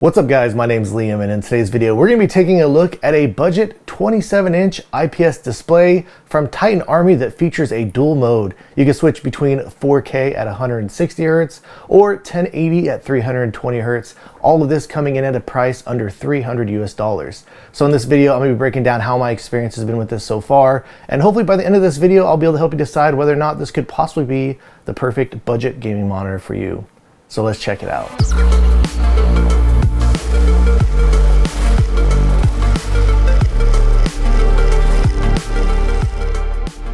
What's up guys, my name's Liam, and in today's video we're going to be taking a look at a budget 27-inch IPS display from Titan Army that features a dual mode. You can switch between 4K at 160 Hz or 1080 at 320 Hz. All of this coming in at a price under $300 US. So in this video I'm going to be breaking down how my experience has been with this so far, and hopefully by the end of this video I'll be able to help you decide whether or not this could possibly be the perfect budget gaming monitor for you. So let's check it out.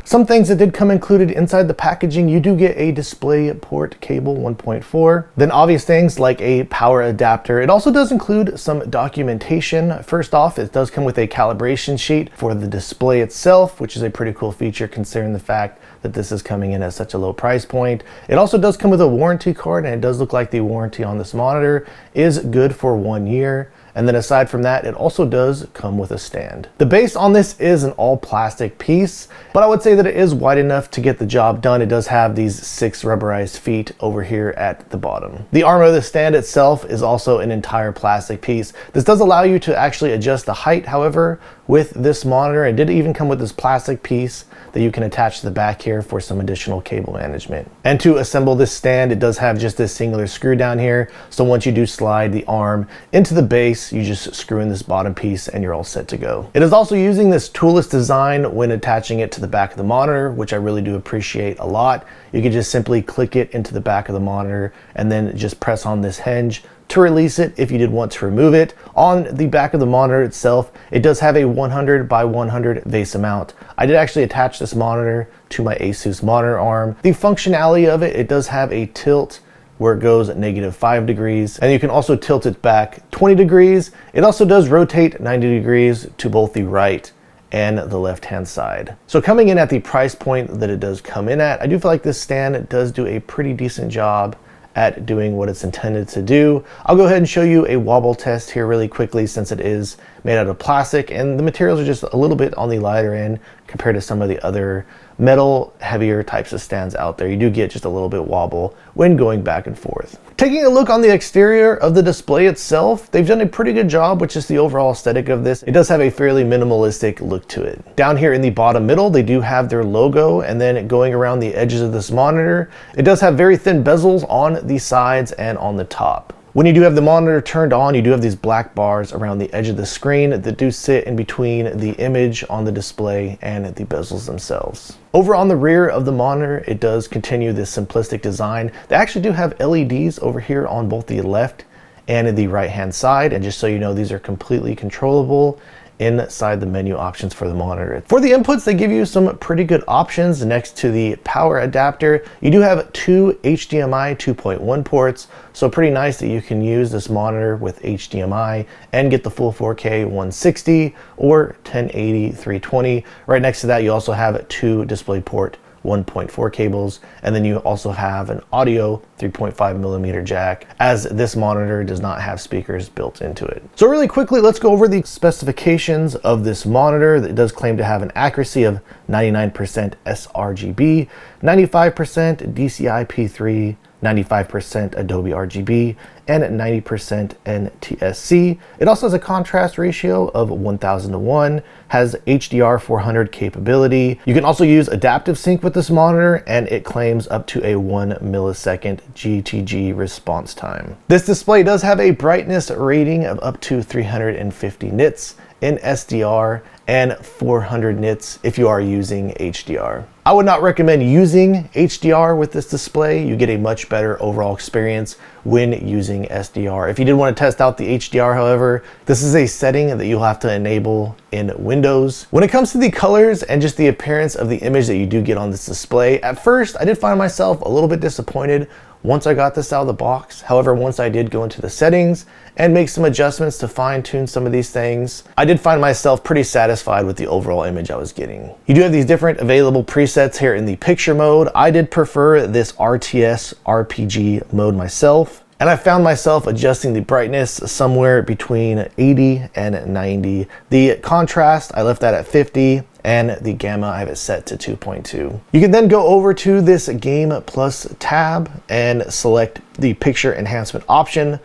Some things that did come included inside the packaging: you do get a display port cable 1.4, then obvious things like a power adapter. It also does include some documentation. First off, it does come with a calibration sheet for the display itself, which is a pretty cool feature considering the fact that this is coming in at such a low price point. It also does come with a warranty card, and it does look like the warranty on this monitor is good for 1 year. And then aside from that, it also does come with a stand. The base on this is an all plastic piece, but I would say that it is wide enough to get the job done. It does have these 6 rubberized feet over here at the bottom. The arm of the stand itself is also an entire plastic piece. This does allow you to actually adjust the height, however, with this monitor. It did even come with this plastic piece that you can attach to the back here for some additional cable management. And to assemble this stand, it does have just this singular screw down here. So once you do slide the arm into the base, you just screw in this bottom piece and you're all set to go. It is also using this toolless design when attaching it to the back of the monitor, which I really do appreciate a lot. You can just simply click it into the back of the monitor and then just press on this hinge to release it if you did want to remove it. On the back of the monitor itself, it does have a 100 by 100 VESA mount. I did actually attach this monitor to my Asus monitor arm. The functionality of it, it does have a tilt where it goes at -5 degrees, and you can also tilt it back 20 degrees. It also does rotate 90 degrees to both the right and the left hand side. So coming in at the price point that it does come in at, I do feel like this stand does do a pretty decent job at doing what it's intended to do. I'll go ahead and show you a wobble test here really quickly, since it is made out of plastic and the materials are just a little bit on the lighter end compared to some of the other metal heavier types of stands out there. You do get just a little bit wobble when going back and forth. Taking a look on the exterior of the display itself, they've done a pretty good job with just the overall aesthetic of this. It does have a fairly minimalistic look to it. Down here in the bottom middle, they do have their logo, and then going around the edges of this monitor, it does have very thin bezels on the sides and on the top. When you do have the monitor turned on, you do have these black bars around the edge of the screen that do sit in between the image on the display and the bezels themselves. Over on the rear of the monitor, it does continue this simplistic design. They actually do have LEDs over here on both the left and the right hand side, and just so you know, these are completely controllable inside the menu options for the monitor. For the inputs, they give you some pretty good options. Next to the power adapter, you do have 2 HDMI 2.1 ports, so pretty nice that you can use this monitor with HDMI and get the full 4K 160 or 1080 320. Right next to that, you also have 2 DisplayPort 1.4 cables, and then you also have an audio 3.5mm jack, as this monitor does not have speakers built into it. So really quickly, let's go over the specifications of this monitor. It does claim to have an accuracy of 99% sRGB, 95% DCI-P3, 95% Adobe RGB, and 90% NTSC. It also has a contrast ratio of 1000:1, has HDR 400 capability. You can also use adaptive sync with this monitor, and it claims up to a 1 millisecond GTG response time. This display does have a brightness rating of up to 350 nits in SDR and 400 nits if you are using HDR. I would not recommend using HDR with this display. You get a much better overall experience when using SDR. If you did want to test out the HDR, however, this is a setting that you'll have to enable in Windows. When it comes to the colors and just the appearance of the image that you do get on this display, at first I did find myself a little bit disappointed once I got this out of the box. However, once I did go into the settings and make some adjustments to fine tune some of these things, I did find myself pretty satisfied with the overall image I was getting. You do have these different available presets here in the picture mode. I did prefer this RTS RPG mode myself, and I found myself adjusting the brightness somewhere between 80 and 90. The contrast, I left that at 50. And the gamma, I have it set to 2.2. You can then go over to this Game Plus tab and select the picture enhancement option,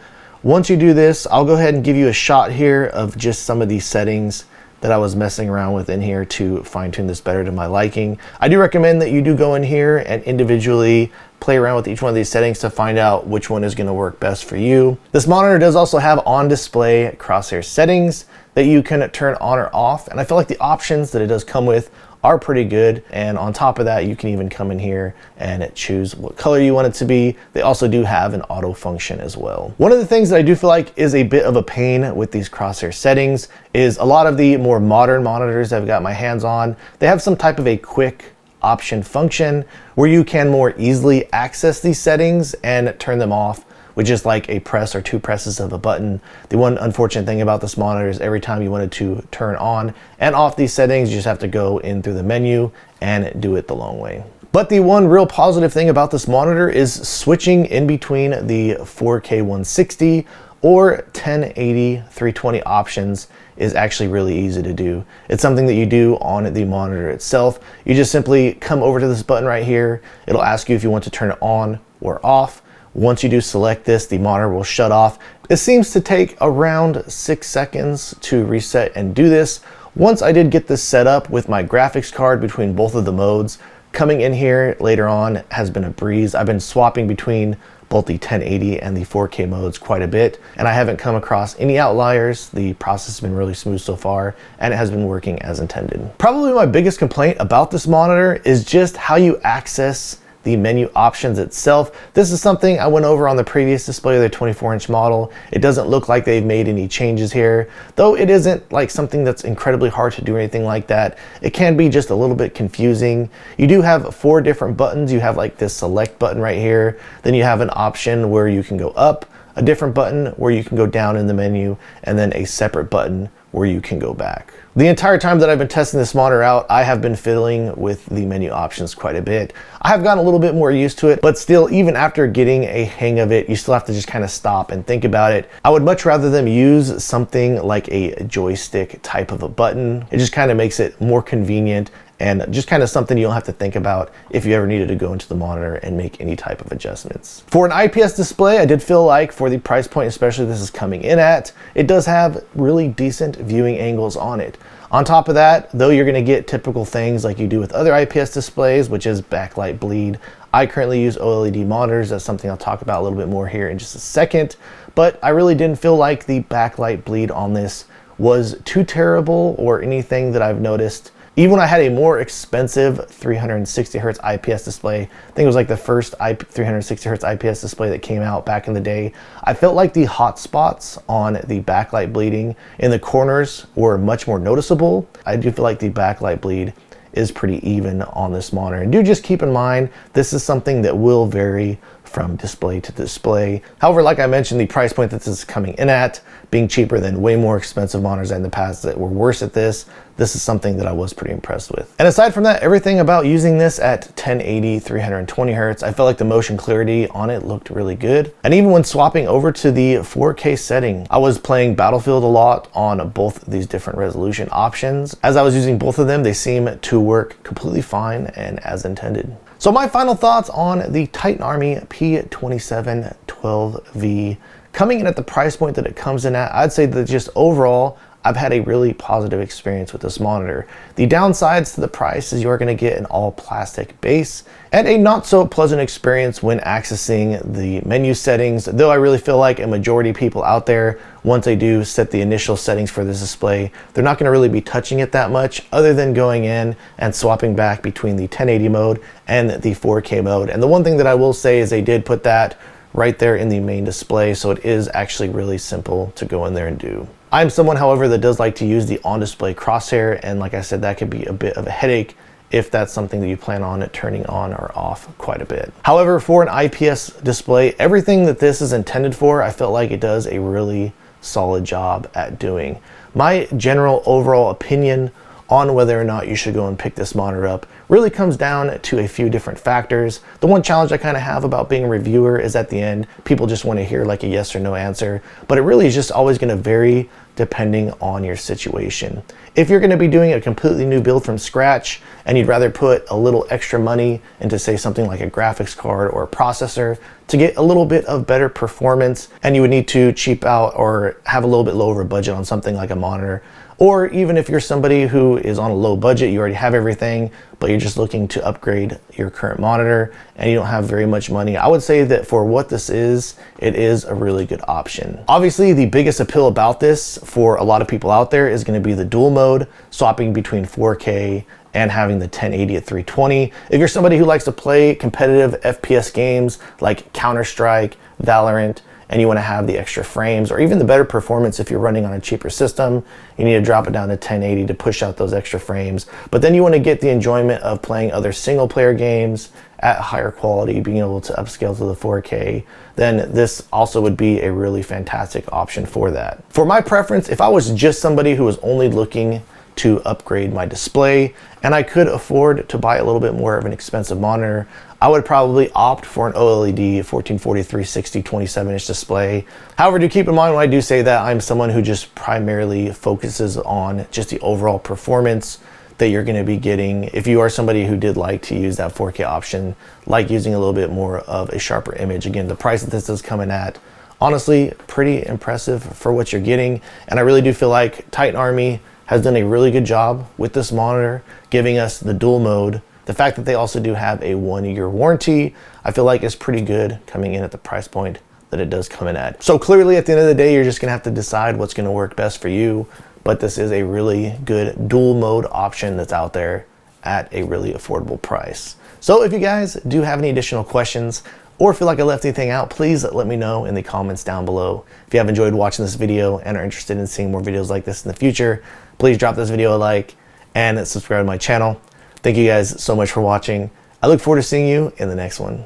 Once you do this, I'll go ahead and give you a shot here of just some of these settings that I was messing around with in here to fine tune this better to my liking. I do recommend that you do go in here and individually play around with each one of these settings to find out which one is going to work best for you. This monitor does also have on display crosshair settings that you can turn on or off, and I feel like the options that it does come with are pretty good. And on top of that, you can even come in here and choose what color you want it to be. They also do have an auto function as well. One of the things that I do feel like is a bit of a pain with these crosshair settings is a lot of the more modern monitors I've got my hands on, they have some type of a quick option function where you can more easily access these settings and turn them off with just like a press or two presses of a button. The one unfortunate thing about this monitor is every time you wanted to turn on and off these settings, you just have to go in through the menu and do it the long way. But the one real positive thing about this monitor is switching in between the 4K 160 or 1080 320 options is actually really easy to do. It's something that you do on the monitor itself. You just simply come over to this button right here. It'll ask you if you want to turn it on or off. Once you do select this, the monitor will shut off. It seems to take around 6 seconds to reset and do this. Once I did get this set up with my graphics card between both of the modes, coming in here later on has been a breeze. I've been swapping between both the 1080 and the 4K modes quite a bit, and I haven't come across any outliers. The process has been really smooth so far, and it has been working as intended. Probably my biggest complaint about this monitor is just how you access the menu options itself. This is something I went over on the previous display of the 24-inch model. It doesn't look like they've made any changes here, though it isn't like something that's incredibly hard to do or anything like that. It can be just a little bit confusing. You do have 4 different buttons. You have like this select button right here. Then you have an option where you can go up, a different button where you can go down in the menu, and then a separate button where you can go back. The entire time that I've been testing this monitor out, I have been fiddling with the menu options quite a bit. I have gotten a little bit more used to it, but still, even after getting a hang of it, you still have to just kind of stop and think about it. I would much rather them use something like a joystick type of a button. It just kind of makes it more convenient and just kind of something you don't have to think about if you ever needed to go into the monitor and make any type of adjustments. For an IPS display, I did feel like for the price point, especially this is coming in at, it does have really decent viewing angles on it. On top of that, though, you're gonna get typical things like you do with other IPS displays, which is backlight bleed. I currently use OLED monitors. That's something I'll talk about a little bit more here in just a second, but I really didn't feel like the backlight bleed on this was too terrible or anything that I've noticed. Even when I had a more expensive 360 hertz IPS display, I think it was like the first 360 hertz IPS display that came out back in the day, I felt like the hot spots on the backlight bleeding in the corners were much more noticeable. I do feel like the backlight bleed is pretty even on this monitor. And do just keep in mind, this is something that will vary from display to display. However, like I mentioned, the price point that this is coming in at, being cheaper than way more expensive monitors in the past that were worse at this is something that I was pretty impressed with. And aside from that, everything about using this at 1080, 320 hertz, I felt like the motion clarity on it looked really good. And even when swapping over to the 4K setting, I was playing Battlefield a lot on both these different resolution options. As I was using both of them, they seem to work completely fine and as intended. So my final thoughts on the Titan Army P2712v. Coming in at the price point that it comes in at, I'd say that just overall, I've had a really positive experience with this monitor. The downsides to the price is you're gonna get an all plastic base and a not so pleasant experience when accessing the menu settings, though I really feel like a majority of people out there, once they do set the initial settings for this display, they're not gonna really be touching it that much other than going in and swapping back between the 1080 mode and the 4K mode. And the one thing that I will say is they did put that right there in the main display, so it is actually really simple to go in there and do. I'm someone, however, that does like to use the on-display crosshair, and like I said, that could be a bit of a headache if that's something that you plan on it turning on or off quite a bit. However, for an IPS display, everything that this is intended for, I felt like it does a really solid job at doing. My general overall opinion on whether or not you should go and pick this monitor up really comes down to a few different factors. The one challenge I kind of have about being a reviewer is at the end, people just want to hear like a yes or no answer, but it really is just always going to vary depending on your situation. If you're going to be doing a completely new build from scratch and you'd rather put a little extra money into, say, something like a graphics card or a processor to get a little bit of better performance, and you would need to cheap out or have a little bit lower budget on something like a monitor, or even if you're somebody who is on a low budget, you already have everything, but you're just looking to upgrade your current monitor and you don't have very much money, I would say that for what this is, it is a really good option. Obviously, the biggest appeal about this for a lot of people out there is going to be the dual mode, swapping between 4K and having the 1080 at 320. If you're somebody who likes to play competitive FPS games like Counter-Strike, Valorant, and you want to have the extra frames or even the better performance if you're running on a cheaper system, you need to drop it down to 1080 to push out those extra frames. But then you want to get the enjoyment of playing other single player games at higher quality, being able to upscale to the 4K, then this also would be a really fantastic option for that. For my preference, if I was just somebody who was only looking to upgrade my display and I could afford to buy a little bit more of an expensive monitor, I would probably opt for an OLED 1440 360 27-inch display. However, do keep in mind when I do say that, I'm someone who just primarily focuses on just the overall performance that you're going to be getting. If you are somebody who did like to use that 4K option, like using a little bit more of a sharper image, again, the price that this is coming at, honestly, pretty impressive for what you're getting. And I really do feel like Titan Army has done a really good job with this monitor, giving us the dual mode. The fact that they also do have a 1-year warranty, I feel like is pretty good coming in at the price point that it does come in at. So clearly at the end of the day, you're just gonna have to decide what's gonna work best for you, but this is a really good dual mode option that's out there at a really affordable price. So if you guys do have any additional questions or feel like I left anything out, please let me know in the comments down below. If you have enjoyed watching this video and are interested in seeing more videos like this in the future, please drop this video a like and subscribe to my channel. Thank you guys so much for watching. I look forward to seeing you in the next one.